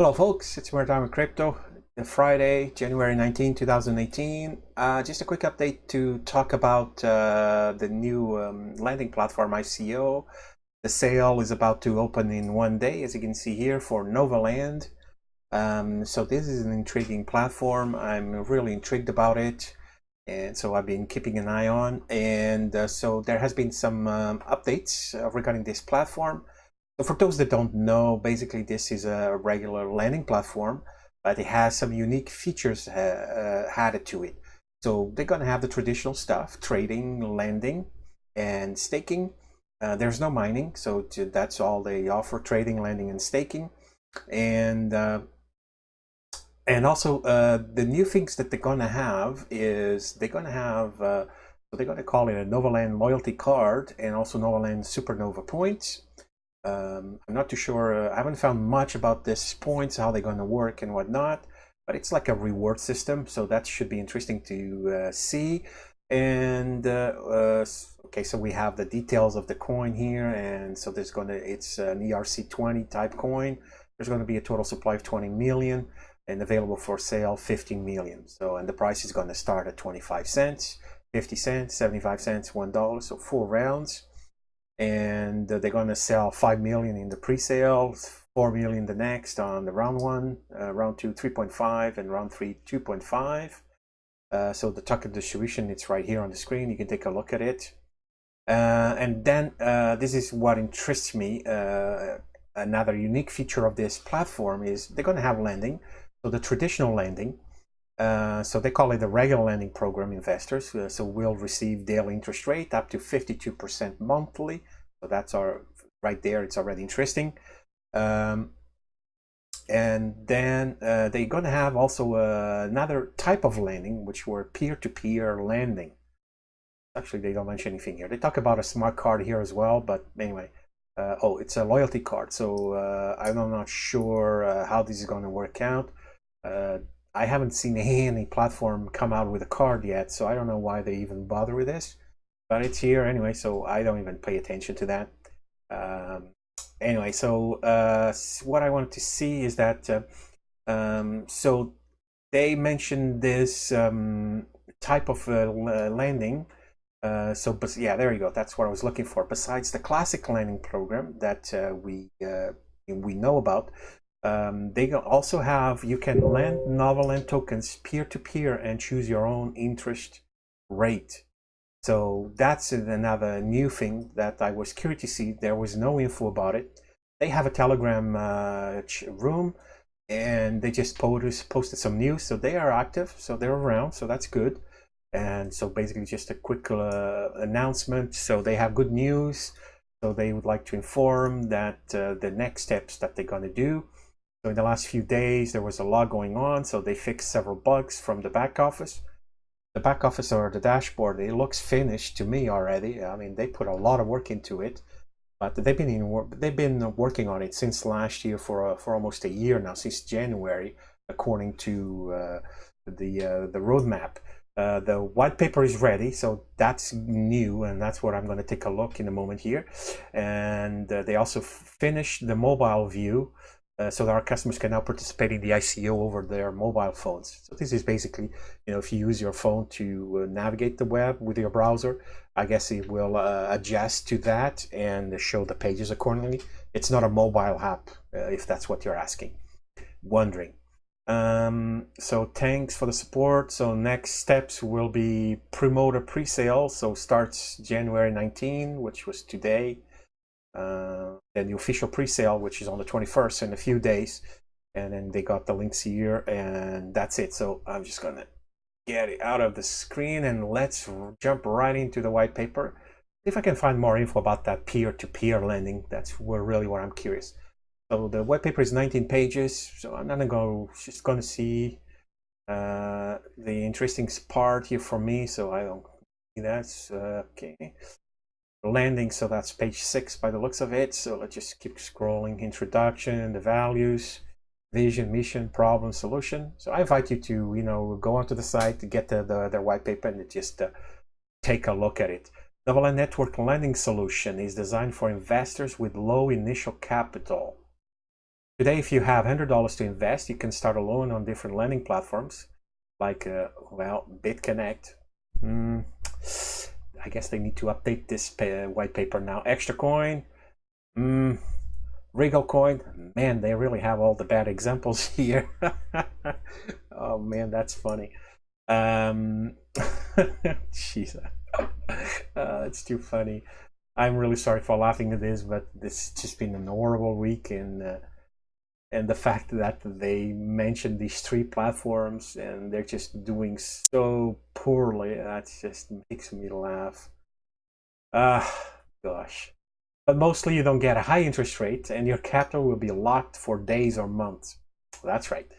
Hello folks, it's More Time with Crypto. Friday, January 19, 2018. Just a quick update to talk about the new lending platform ICO. The sale is about to open in one day, as you can see here, for Novalend. So this is an intriguing platform. I'm really intrigued about it. And so I've been keeping an eye on. And so there has been some updates regarding this platform. So for those that don't know, basically this is a regular lending platform, but it has some unique features added to it. So they're going to have the traditional stuff, trading, lending, and staking. There's no mining, so that's all they offer: trading, lending, and staking. And also the new things that they're going to have is they're going to have so they're going to call it a Novalend loyalty card and also Novalend Supernova points. I'm not too sure. I haven't found much about this points, how they're going to work and whatnot, but it's like a reward system, so that should be interesting to see. And okay, so we have the details of the coin here, and so there's going to it's an ERC20 type coin. There's going to be a total supply of 20 million and available for sale 15 million. So, and the price is going to start at 25 cents, 50 cents, 75 cents, $1, so 4 rounds. And they're going to sell 5 million in the pre-sale, 4 million the next on the round 1, round 2 3.5, and round 3 2.5. So the token distribution, it's right here on the screen. You can take a look at it. And then this is what interests me. Another unique feature of this platform is they're going to have lending. So the traditional lending, so they call it the regular lending program investors. So we'll receive daily interest rate up to 52% monthly. So that's our right there. It's already interesting. And then they're going to have also another type of lending, which were peer-to-peer lending. Actually, they don't mention anything here. They talk about a smart card here as well, but anyway. Oh, it's a loyalty card. So I'm not sure how this is going to work out. I haven't seen any platform come out with a card yet, so I don't know why they even bother with this, but it's here anyway, so I don't even pay attention to that. Anyway, so what I wanted to see is that so they mentioned this type of lending. But yeah, there you go. That's what I was looking for. Besides the classic lending program that we know about. They also have, you can lend Novalend tokens peer-to-peer and choose your own interest rate. So that's another new thing that I was curious to see. There was no info about it. They have a Telegram room, and they just posted some news. So they are active, so they're around, so that's good. And so basically just a quick announcement. So they have good news. So they would like to inform that the next steps that they're going to do. So in the last few days, there was a lot going on. So they fixed several bugs from the back office. The back office or the dashboard, it looks finished to me already. I mean, they put a lot of work into it, but they've been working on it since last year for almost a year now, since January, according to the roadmap. The white paper is ready, so that's new, and that's what I'm going to take a look in a moment here. And they also finished the mobile view. So that our customers can now participate in the ICO over their mobile phones. So this is basically, if you use your phone to navigate the web with your browser, I guess it will adjust to that and show the pages accordingly. It's not a mobile app, if that's what you're wondering. So thanks for the support. So next steps will be promote a pre-sale. So starts January 19, which was today. Then the official pre-sale, which is on the 21st in a few days, and then they got the links here, and that's it. So I'm just gonna get it out of the screen and let's jump right into the white paper. If I can find more info about that peer-to-peer lending, that's really what I'm curious. So the white paper is 19 pages, so I'm not just gonna see the interesting part here for me, so I don't see that. Okay. Landing, so that's page 6 by the looks of it. So let's just keep scrolling. Introduction, the values, vision, mission, problem, solution. So I invite you to go onto the site to get their white paper and just take a look at it. Novalend Network Lending Solution is designed for investors with low initial capital Today, if you have $100 to invest, you can start a loan on different lending platforms like, well, BitConnect. I guess they need to update this white paper now. Extra Coin, Regal Coin. Man, they really have all the bad examples here. Oh man, that's funny. Jeez, it's too funny. I'm really sorry for laughing at this, but this has just been an horrible week, and the fact that they mentioned these 3 platforms and they're just doing so poorly, that just makes me laugh. Gosh. But mostly you don't get a high interest rate and your capital will be locked for days or months. That's right.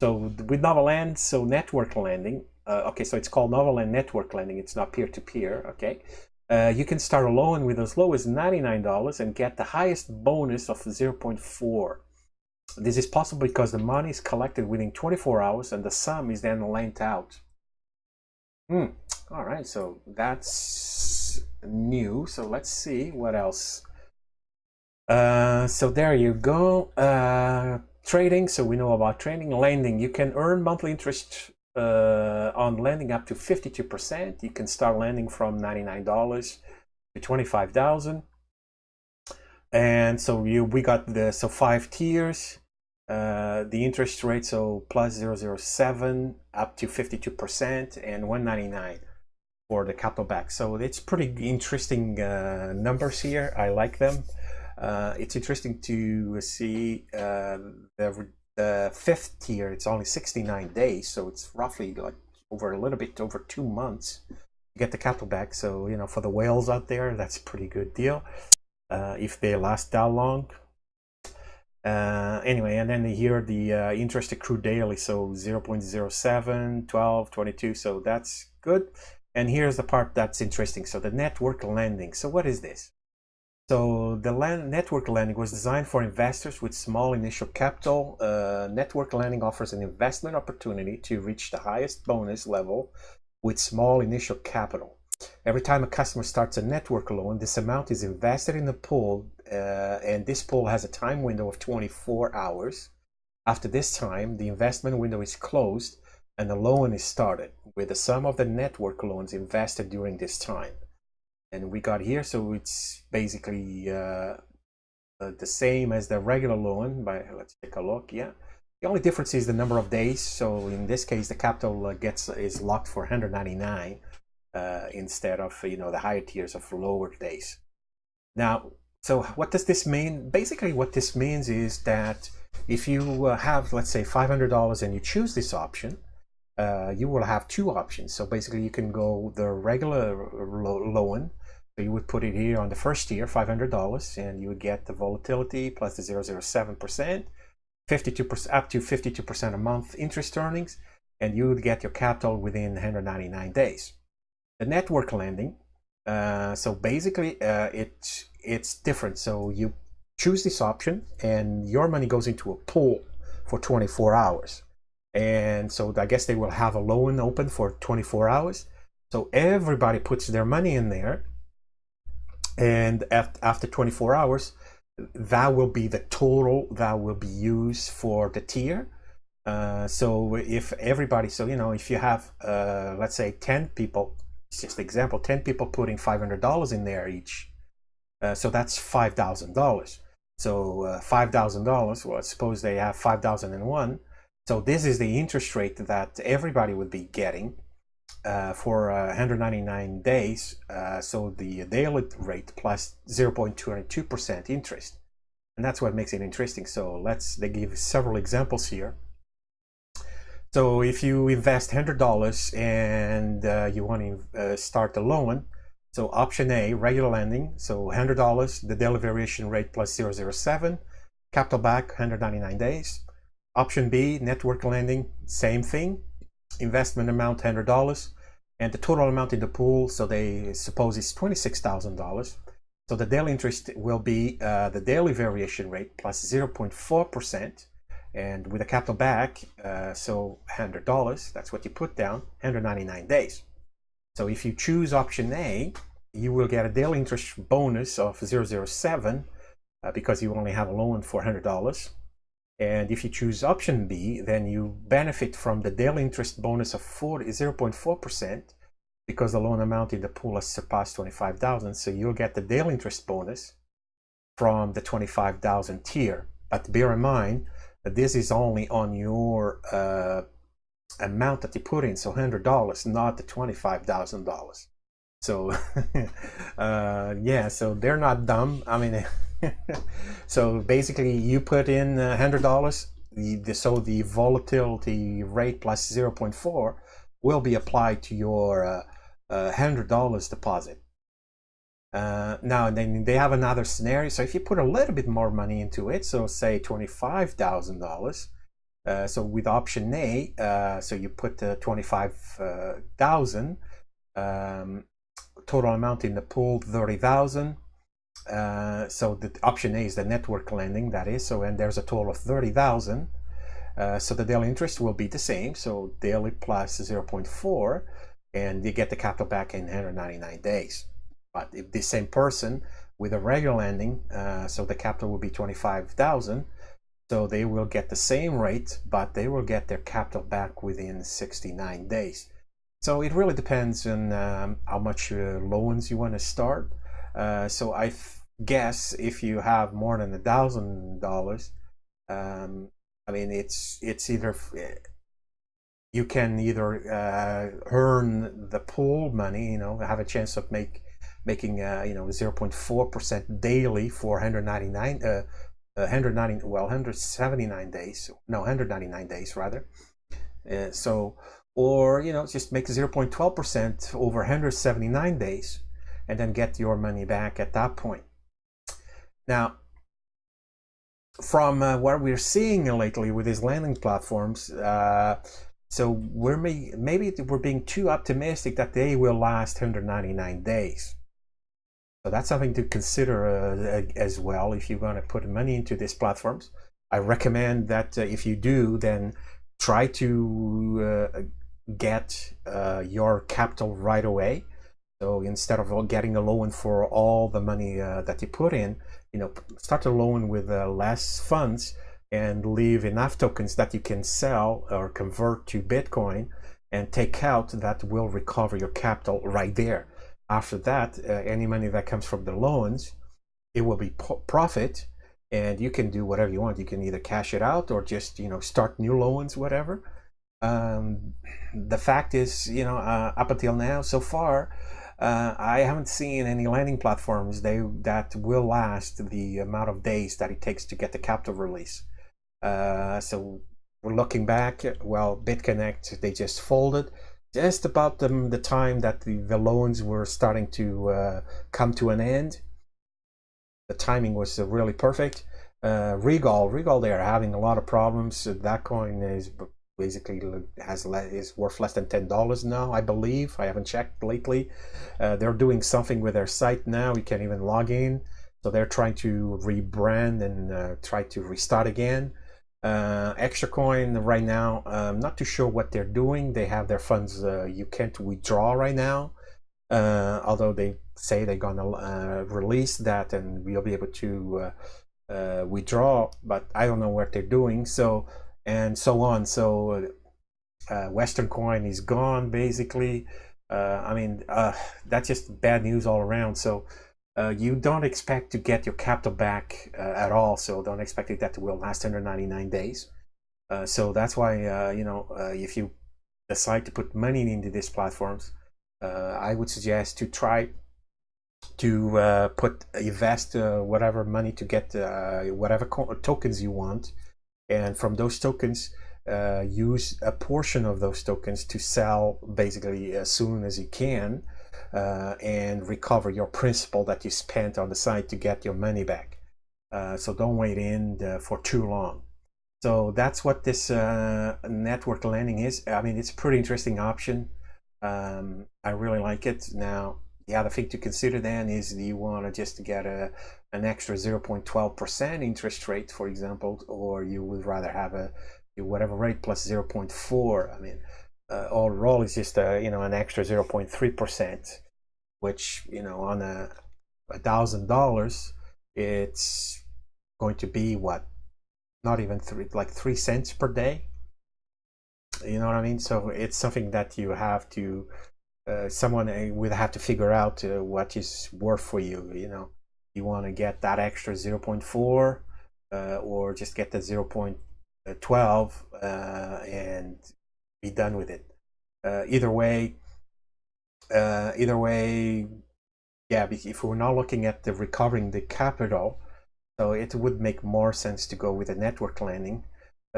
So with Novalend, so network lending, okay, so it's called Novalend network lending. It's not peer-to-peer, okay? You can start a loan with as low as $99 and get the highest bonus of 0.4. This is possible because the money is collected within 24 hours and the sum is then lent out. All right, so that's new. So let's see what else. So there you go. Trading, so we know about trading. Lending, you can earn monthly interest on lending up to 52%. You can start lending from $99 to $25,000. And so we got the 5 tiers. The interest rate, so plus 0.007 up to 52% and $199 for the capital back. So it's pretty interesting numbers here. I like them. It's interesting to see the 5th tier. It's only 69 days, so it's roughly like over a little bit over 2 months to get the capital back. So, you know, for the whales out there, that's a pretty good deal if they last that long. Anyway, and then here the interest accrued daily, so 0.07, 12, 22, so that's good. And here's the part that's interesting. So the network lending. So what is this? So the network lending was designed for investors with small initial capital. Network lending offers an investment opportunity to reach the highest bonus level with small initial capital. Every time a customer starts a network loan, this amount is invested in a pool, and this pool has a time window of 24 hours. After this time, the investment window is closed and the loan is started with the sum of the network loans invested during this time. And we got here, so it's basically the same as the regular loan. But let's take a look. Yeah, the only difference is the number of days. So in this case, the capital is locked for 199 instead of, you know, the higher tiers of lower days. Now, so what does this mean? Basically, what this means is that if you have, let's say, $500 and you choose this option, you will have 2 options. So basically, you can go the regular loan. So you would put it here on the first tier, $500, and you would get the volatility plus the 0.07%, 52% up to 52% a month interest earnings, and you would get your capital within 199 days. The network lending, so basically it's different. So you choose this option and your money goes into a pool for 24 hours. And so I guess they will have a loan open for 24 hours. So everybody puts their money in there. And after 24 hours, that will be the total that will be used for the tier. So if everybody, so, you know, if you have, let's say 10 people, it's just an example, 10 people putting $500 in there each. So that's $5,000. So $5,000, well, suppose they have 5,001. So this is the interest rate that everybody would be getting for 199 days. So the daily rate plus 0.22% interest. And that's what makes it interesting. So they give several examples here. So if you invest $100 and you want to start a loan, so option A, regular lending, so $100, the daily variation rate plus 0.07, capital back 199 days. Option B, network lending, same thing, investment amount $100, and the total amount in the pool, so they suppose it's $26,000. So the daily interest will be the daily variation rate plus 0.4%, and with a capital back, so $100, that's what you put down, 199 days. So if you choose option A, you will get a daily interest bonus of 0.07 because you only have a loan for $100. And if you choose option B, then you benefit from the daily interest bonus of 0.4% because the loan amount in the pool has surpassed 25,000. So you'll get the daily interest bonus from the 25,000 tier. But bear in mind that this is only on your amount that you put in, so $100, not the $25,000. So yeah, so they're not dumb. I mean, so basically you put in $100, so the volatility rate plus 0.4 will be applied to your $100 deposit. Now then they have another scenario. So if you put a little bit more money into it, so say $25,000, so with option A, so you put 25,000, total amount in the pool 30,000. So the option A is the network lending, that is. So and there's a total of 30,000. So the daily interest will be the same. So daily plus 0.4, and you get the capital back in 199 days. But if the same person with a regular lending, so the capital will be 25,000. So they will get the same rate, but they will get their capital back within 69 days. So it really depends on how much loans you want to start. So I guess if you have more than $1,000, I mean, it's either you can either earn the pool money, have a chance of making 0.4% daily for 179 days. No, 199 days rather. Or just make 0.12% over 179 days, and then get your money back at that point. Now, from what we're seeing lately with these lending platforms, so maybe we're being too optimistic that they will last 199 days. So that's something to consider as well if you're going to put money into these platforms. I recommend that if you do, then try to get your capital right away. So instead of getting a loan for all the money that you put in, start a loan with less funds and leave enough tokens that you can sell or convert to Bitcoin and take out that will recover your capital right there. After that, any money that comes from the loans, it will be profit, and you can do whatever you want. You can either cash it out or just start new loans, whatever. The fact is, up until now, so far, I haven't seen any lending platforms that will last the amount of days that it takes to get the capital release. So we're looking back. Well, BitConnect, they just folded just about the time that the loans were starting to come to an end. The timing was really perfect. Regal, they are having a lot of problems. That coin is basically is worth less than $10 now, I believe. I haven't checked lately. They're doing something with their site now. You can't even log in. So they're trying to rebrand and try to restart again. Extra Coin right now, I'm not too sure what they're doing. They have their funds you can't withdraw right now, although they say they're gonna release that and we'll be able to withdraw, but I don't know what they're doing. So and so on. So Western Coin is gone basically. I mean, that's just bad news all around. So you don't expect to get your capital back at all. So don't expect that will last 199 days. So that's why, if you decide to put money into these platforms, I would suggest to try to invest whatever money to get whatever tokens you want. And from those tokens, use a portion of those tokens to sell basically as soon as you can. And recover your principal that you spent on the site to get your money back. So don't wait for too long. So that's what this network lending is. I mean, it's a pretty interesting option. I really like it. Now, the other thing to consider then is, do you want to just get an extra 0.12% interest rate, for example, or you would rather have whatever rate plus 0.4? I mean, overall is just an extra 0.3%, which on $1,000 it's going to be what, not even like 3 cents per day. You know what I mean? So it's something that you have to, someone would have to figure out what is worth for you. You know, you want to get that extra 0.4 or just get the 0.12 and be done with it. Either way, yeah, if we're not looking at the recovering the capital, so it would make more sense to go with a network lending.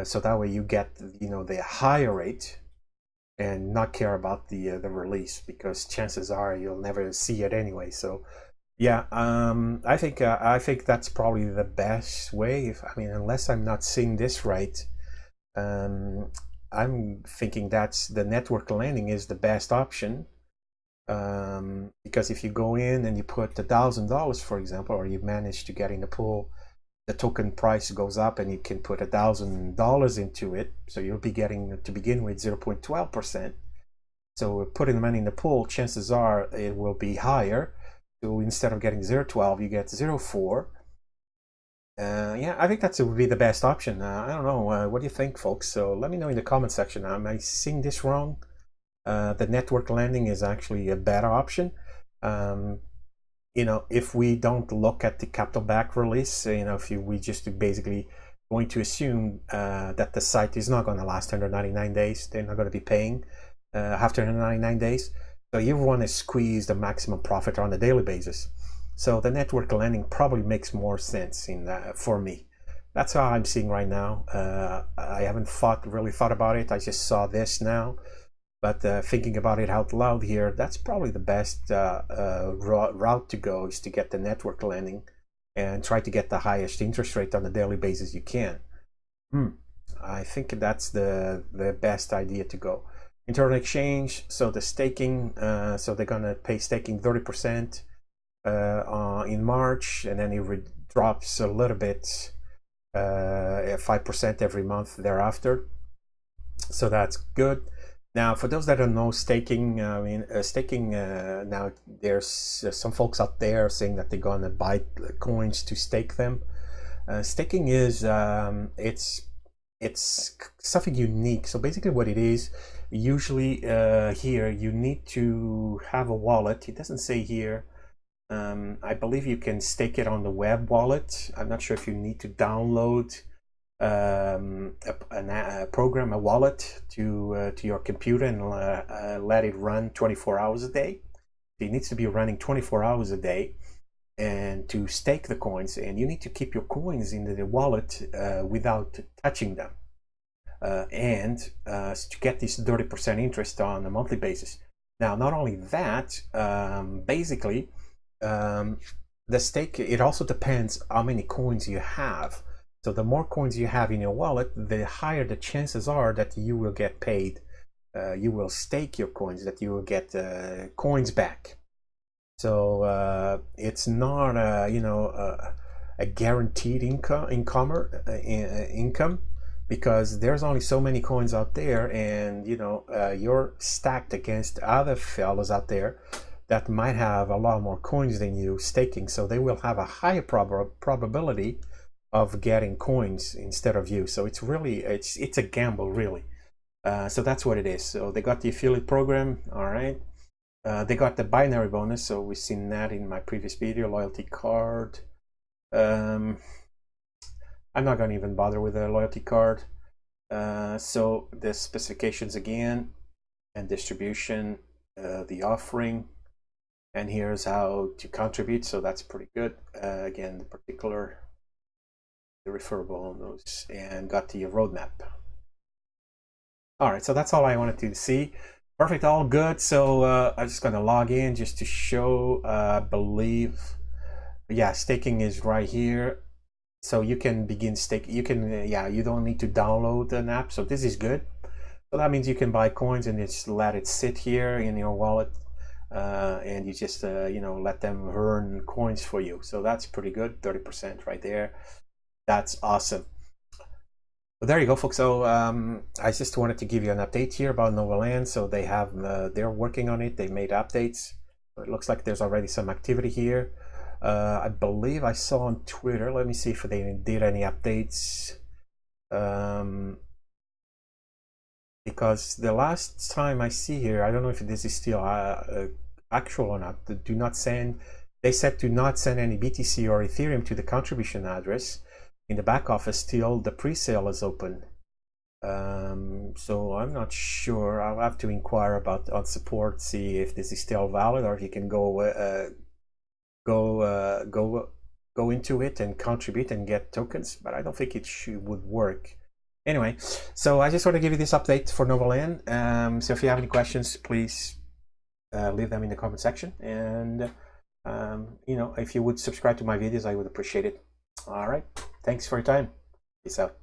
So that way you get, you know, the higher rate and not care about the release, because chances are you'll never see it anyway. So yeah, I think that's probably the best way. I mean, unless I'm not seeing this right, I'm thinking that's the network lending is the best option. Because if you go in and you put $1,000, for example, or you manage to get in the pool, the token price goes up and you can put $1,000 into it. So you'll be getting, to begin with, 0.12%. So putting the money in the pool, chances are it will be higher. So instead of getting 0.12, you get 0.4. Yeah, I think that would be the best option. I don't know. What do you think, folks? So let me know in the comment section. Am I seeing this wrong? The network lending is actually a better option. You know, if we don't look at the capital back release, you know, if we just basically going to assume that the site is not going to last 199 days, they're not going to be paying after 199 days. So you want to squeeze the maximum profit on a daily basis. So the network lending probably makes more sense in for me. That's how I'm seeing right now. I haven't really thought about it. I just saw this now. But thinking about it out loud here, that's probably the best route to go, is to get the network lending and try to get the highest interest rate on a daily basis you can. I think that's the best idea to go. Internal exchange, so the staking, so they're gonna pay staking 30% in March, and then it drops a little bit, 5% every month thereafter. So that's good. Now, for those that don't know, staking, I mean, staking, now there's some folks out there saying that they're going to buy coins to stake them. Staking is, it's something unique. So basically what it is, usually here, you need to have a wallet. It doesn't say here. I believe you can stake it on the web wallet. I'm not sure if you need to download a program, a wallet to your computer and let it run 24 hours a day. It needs to be running 24 hours a day, and to stake the coins, and you need to keep your coins in the wallet without touching them, and to get this 30% interest on a monthly basis. Now, not only that, basically the stake, it also depends how many coins you have. So the more coins you have in your wallet, the higher the chances are that you will get paid. You will stake your coins, that you will get coins back. So it's not you know, a guaranteed income, because there's only so many coins out there, and you know, you're stacked against other fellows out there that might have a lot more coins than you staking. So they will have a higher probability of getting coins instead of you. So it's really, it's a gamble, really. So that's what it is. So they got the affiliate program, all right. They got the binary bonus, so we've seen that in my previous video. Loyalty card. I'm not going to even bother with a loyalty card. So the specifications again, and distribution, the offering, and here's how to contribute. So that's pretty good. Again, the particular, the referable notes, and got the roadmap. All right, so that's all I wanted to see. Perfect, all good. So I'm just going to log in just to show, I believe, yeah, staking is right here. So you can begin staking. You can, yeah, you don't need to download an app. So this is good. So that means you can buy coins and just let it sit here in your wallet, and you just, you know, let them earn coins for you. So that's pretty good, 30% right there. That's awesome. Well, there you go, folks. So I just wanted to give you an update here about Novalend. So they have, they're working on it. They made updates. So it looks like there's already some activity here. I believe I saw on Twitter. Let me see if they did any updates. Because the last time I see here, I don't know if this is still actual or not. Do not send. They said do not send any BTC or Ethereum to the contribution address. In the back office, still the pre-sale is open. So I'm not sure. I'll have to inquire about on support, see if this is still valid, or if you can go into it and contribute and get tokens. But I don't think it would work. Anyway, so I just want to give you this update for Novalend. So if you have any questions, please leave them in the comment section. And you know, if you would subscribe to my videos, I would appreciate it. All right, thanks for your time. Peace out.